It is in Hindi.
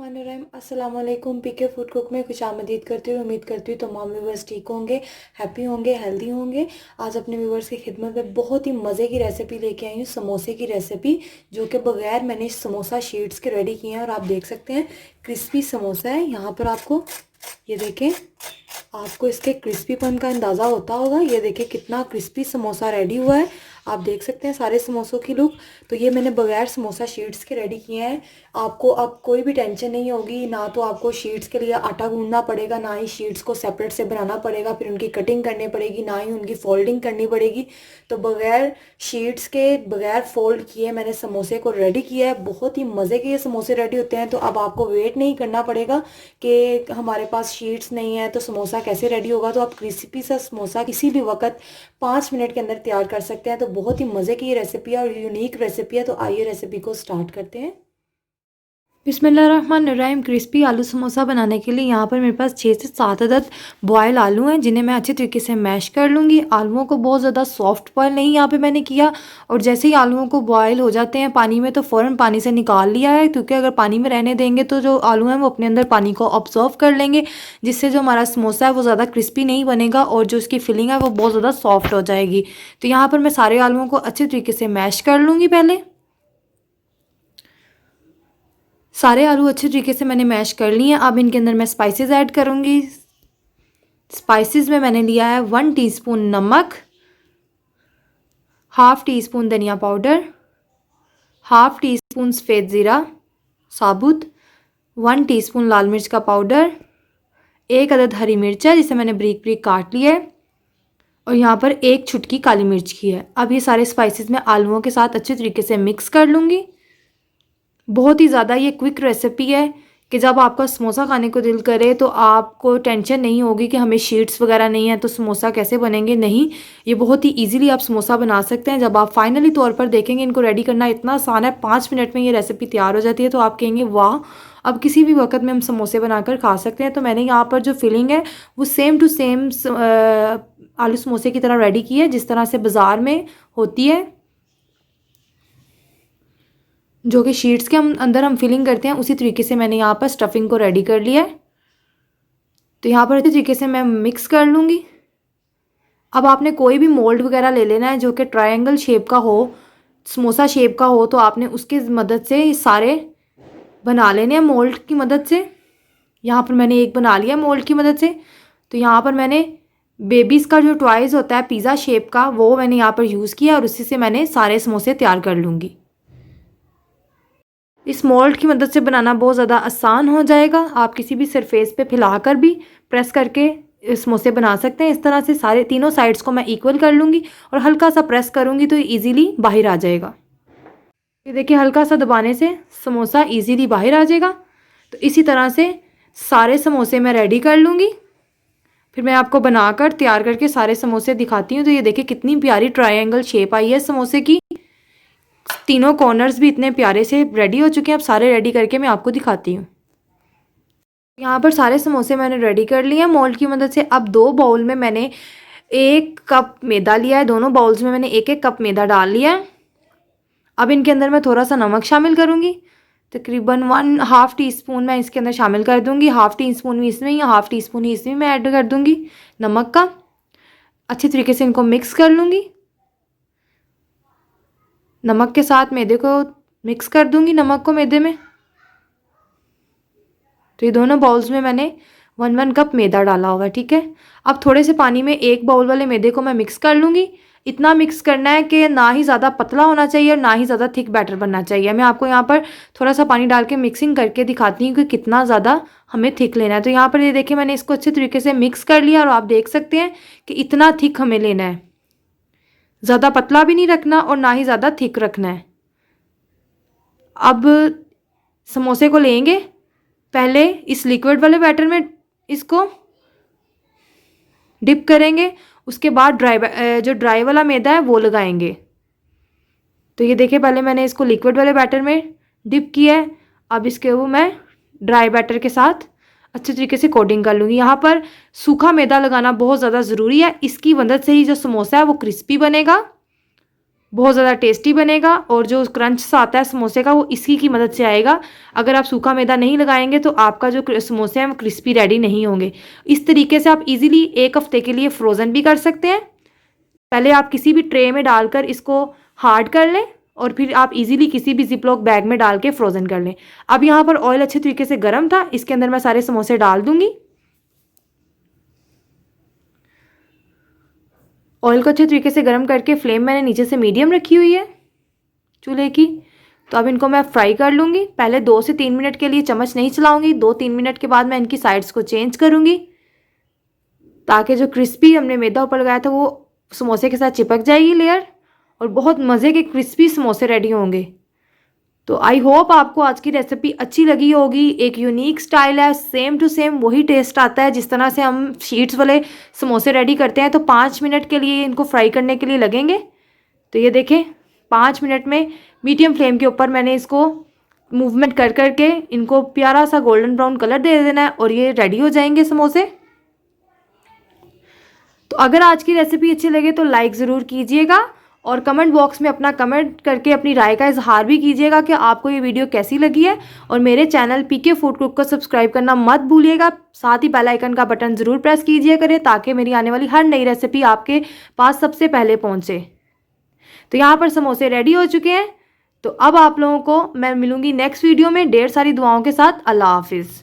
बिस्मिल्लाहिर्रहमानिर्रहीम। अस्सलाम वालेकुम। पीके फूड कुक में खुशामदीद करती हूँ। उम्मीद करती हूँ तमाम व्यूवर्स ठीक होंगे, हैप्पी होंगे, हेल्दी होंगे। आज अपने व्यूवर्स की खिदमत में बहुत ही मज़े की रेसिपी लेके आई हूँ, समोसे की रेसिपी, जो कि बगैर मैंने समोसा शीट्स के रेडी किए हैं। और आप देख सकते हैं क्रिस्पी समोसा है। यहाँ पर आपको ये देखें, आपको इसके क्रिस्पीपन का अंदाज़ा होता होगा। ये देखिए कितना क्रिस्पी समोसा रेडी हुआ है। आप देख सकते हैं सारे समोसों की लुक। तो ये मैंने बगैर समोसा शीट्स के रेडी किए हैं। आपको अब कोई भी टेंशन नहीं होगी, ना तो आपको शीट्स के लिए आटा गूंदना पड़ेगा, ना ही शीट्स को सेपरेट से बनाना पड़ेगा, फिर उनकी कटिंग करनी पड़ेगी, ना ही उनकी फोल्डिंग करनी पड़ेगी। तो बगैर शीट्स के, बगैर फोल्ड किए मैंने समोसे को रेडी किया है। बहुत ही मज़े के ये समोसे रेडी होते हैं। तो अब आपको वेट नहीं करना पड़ेगा कि हमारे पास शीट्स नहीं है तो समोसा कैसे रेडी होगा। तो आप क्रिस्पी सा समोसा किसी भी वक्त 5 मिनट के अंदर तैयार कर सकते हैं। तो बहुत ही मज़े की ये रेसिपी है और यूनिक रेसिपी है। तो आइए रेसिपी को स्टार्ट करते हैं। बिस्मिल्लाहिर्रहमानिर्रहीम। क्रिस्पी आलू समोसा बनाने के लिए यहाँ पर मेरे पास 6 से 7 अदद बॉयल आलू हैं, जिन्हें मैं अच्छी तरीके से मैश कर लूँगी। आलूओं को बहुत ज़्यादा सॉफ्ट बॉयल नहीं यहाँ पे मैंने किया। और जैसे ही आलूओं को बॉयल हो जाते हैं पानी में, तो फ़ौरन पानी से निकाल लिया है, क्योंकि अगर पानी में रहने देंगे तो जो आलू हैं वो अपने अंदर पानी को ऑब्जर्व कर लेंगे, जिससे जो हमारा समोसा है वो ज़्यादा क्रिस्पी नहीं बनेगा और जो उसकी फिलिंग है वो बहुत ज़्यादा सॉफ्ट हो जाएगी। तो यहाँ पर मैं सारे आलूओं को अच्छी तरीके से मैश कर लूँगी। पहले सारे आलू अच्छे तरीके से मैंने मैश कर लिए हैं। अब इनके अंदर मैं स्पाइसेस ऐड करूँगी। स्पाइसेस में मैंने लिया है 1 टीस्पून नमक, हाफ़ टी स्पून धनिया पाउडर, हाफ़ टी स्पून सफ़ेद ज़ीरा साबुत, 1 टीस्पून लाल मिर्च का पाउडर, 1 अदद हरी मिर्च है जिसे मैंने ब्रीक ब्रीक काट लिया है, और यहाँ पर 1 छुटकी काली मिर्च की है। अब ये सारे स्पाइसेस मैं आलूओं के साथ अच्छे तरीके से मिक्स कर लूँगी। बहुत ही ज़्यादा ये क्विक रेसिपी है कि जब आपका समोसा खाने को दिल करे तो आपको टेंशन नहीं होगी कि हमें शीट्स वगैरह नहीं है तो समोसा कैसे बनेंगे। नहीं, ये बहुत ही इजीली आप समोसा बना सकते हैं। जब आप फाइनली तौर पर देखेंगे इनको रेडी करना इतना आसान है, 5 मिनट में ये रेसिपी तैयार हो जाती है, तो आप कहेंगे वाह, अब किसी भी वक्त में हम समोसे बनाकर खा सकते हैं। तो मैंने यहाँ पर जो फिलिंग है वो सेम टू सेम आलू समोसे की तरह रेडी की है, जिस तरह से बाज़ार में होती है, जो कि शीट्स के हम अंदर हम फिलिंग करते हैं, उसी तरीके से मैंने यहाँ पर स्टफिंग को रेडी कर लिया है। तो यहाँ पर अच्छी तरीके से मैं मिक्स कर लूँगी। अब आपने कोई भी मोल्ड वगैरह ले लेना है जो कि ट्रायंगल शेप का हो, समोसा शेप का हो, तो आपने उसकी मदद से ये सारे बना लेने हैं मोल्ड की मदद से। यहाँ पर मैंने एक बना लिया मोल्ड की मदद से। तो यहाँ पर मैंने बेबीज़ का जो टॉयज़ होता है पिज़्ज़ा शेप का, वो मैंने यहाँ पर यूज़ किया और उसी से मैंने सारे समोसे तैयार कर लूँगी। इस मोल्ड की मदद से बनाना बहुत ज़्यादा आसान हो जाएगा। आप किसी भी सरफेस पे फैलाकर भी प्रेस करके समोसे बना सकते हैं। इस तरह से सारे तीनों साइड्स को मैं इक्वल कर लूँगी और हल्का सा प्रेस करूँगी तो इजीली बाहर आ जाएगा। ये देखिए, हल्का सा दबाने से समोसा इजीली बाहर आ जाएगा। तो इसी तरह से सारे समोसे मैं रेडी कर लूँगी, फिर मैं आपको बनाकर तैयार करके सारे समोसे दिखाती हूँ। तो ये देखिए कितनी प्यारी ट्रायंगल शेप आई है समोसे की। तीनों कॉर्नर्स भी इतने प्यारे से रेडी हो चुके हैं। अब सारे रेडी करके मैं आपको दिखाती हूँ। यहाँ पर सारे समोसे मैंने रेडी कर लिए हैं मोल्ड की मदद से। अब 2 बाउल में मैंने 1 कप मैदा लिया है। दोनों बाउल्स में मैंने 1-1 कप मैदा डाल लिया है। अब इनके अंदर मैं थोड़ा सा नमक शामिल करूँगी। तकरीबन 1/2 टीस्पून मैं इसके अंदर शामिल कर दूँगी। हाफ़ टी स्पून भी इसमें या हाफ़ टी स्पून ही इसमें मैं ऐड कर दूँगी नमक का। अच्छी तरीके से इनको मिक्स कर लूँगी। नमक के साथ मैदे को मिक्स कर दूँगी, नमक को मैदे में। तो ये दोनों बाउल्स में मैंने 1-1 कप मैदा डाला होगा, ठीक है। अब थोड़े से पानी में 1 बाउल वाले मैदे को मैं मिक्स कर लूँगी। इतना मिक्स करना है कि ना ही ज़्यादा पतला होना चाहिए और ना ही ज़्यादा थिक बैटर बनना चाहिए। मैं आपको यहाँ पर थोड़ा सा पानी डाल के मिक्सिंग करके दिखाती हूँ कि कितना ज़्यादा हमें थिक लेना है। तो यहाँ पर ये देखिए मैंने इसको अच्छे तरीके से मिक्स कर लिया और आप देख सकते हैं कि इतना थिक हमें लेना है। ज़्यादा पतला भी नहीं रखना और ना ही ज़्यादा थिक रखना है। अब समोसे को लेंगे, पहले इस लिक्विड वाले बैटर में इसको डिप करेंगे, उसके बाद जो ड्राई वाला मैदा है वो लगाएंगे। तो ये देखिए पहले मैंने इसको लिक्विड वाले बैटर में डिप किया है। अब इसके वो मैं ड्राई बैटर के साथ अच्छे तरीके से कोटिंग कर लूँगी। यहाँ पर सूखा मैदा लगाना बहुत ज़्यादा ज़रूरी है। इसकी मदद से ही जो समोसा है वो क्रिस्पी बनेगा बहुत ज़्यादा टेस्टी बनेगा और जो क्रंच आता है समोसे का वो इसी की मदद से आएगा। अगर आप सूखा मैदा नहीं लगाएंगे तो आपका जो समोसे हैं वो क्रिस्पी रेडी नहीं होंगे। इस तरीके से आप इजीली 1 हफ्ते के लिए फ्रोज़न भी कर सकते हैं। पहले आप किसी भी ट्रे में डालकर इसको हार्ड कर लें और फिर आप इजीली किसी भी जिपलॉक बैग में डाल के फ्रोज़न कर लें। अब यहाँ पर ऑयल अच्छे तरीके से गर्म था, इसके अंदर मैं सारे समोसे डाल दूंगी। ऑयल को अच्छे तरीके से गर्म करके फ्लेम मैंने नीचे से मीडियम रखी हुई है चूल्हे की। तो अब इनको मैं फ्राई कर लूँगी। पहले 2 से 3 मिनट के लिए चम्मच नहीं चलाऊंगी, 2-3 मिनट के बाद मैं इनकी साइड्स को चेंज करूँगी ताकि जो क्रिस्पी हमने मैदा ऊपर लगाया था वो समोसे के साथ चिपक जाएगी लेयर और बहुत मज़े के क्रिस्पी समोसे रेडी होंगे। तो आई होप आपको आज की रेसिपी अच्छी लगी होगी। एक यूनिक स्टाइल है, सेम टू सेम वही टेस्ट आता है जिस तरह से हम शीट्स वाले समोसे रेडी करते हैं। तो 5 मिनट के लिए इनको फ्राई करने के लिए लगेंगे। तो ये देखें 5 मिनट में मीडियम फ्लेम के ऊपर मैंने इसको मूवमेंट कर करके इनको प्यारा सा गोल्डन ब्राउन कलर दे देना है और ये रेडी हो जाएंगे समोसे। तो अगर आज की रेसिपी अच्छी लगे तो लाइक ज़रूर कीजिएगा और कमेंट बॉक्स में अपना कमेंट करके अपनी राय का इजहार भी कीजिएगा कि आपको ये वीडियो कैसी लगी है। और मेरे चैनल पीके फूड कुक को सब्सक्राइब करना मत भूलिएगा। साथ ही बेल आइकन का बटन ज़रूर प्रेस कीजिए करें ताकि मेरी आने वाली हर नई रेसिपी आपके पास सबसे पहले पहुँचे। तो यहाँ पर समोसे रेडी हो चुके हैं। तो अब आप लोगों को मैं मिलूँगी नेक्स्ट वीडियो में ढेर सारी दुआओं के साथ। अल्लाह हाफिज़।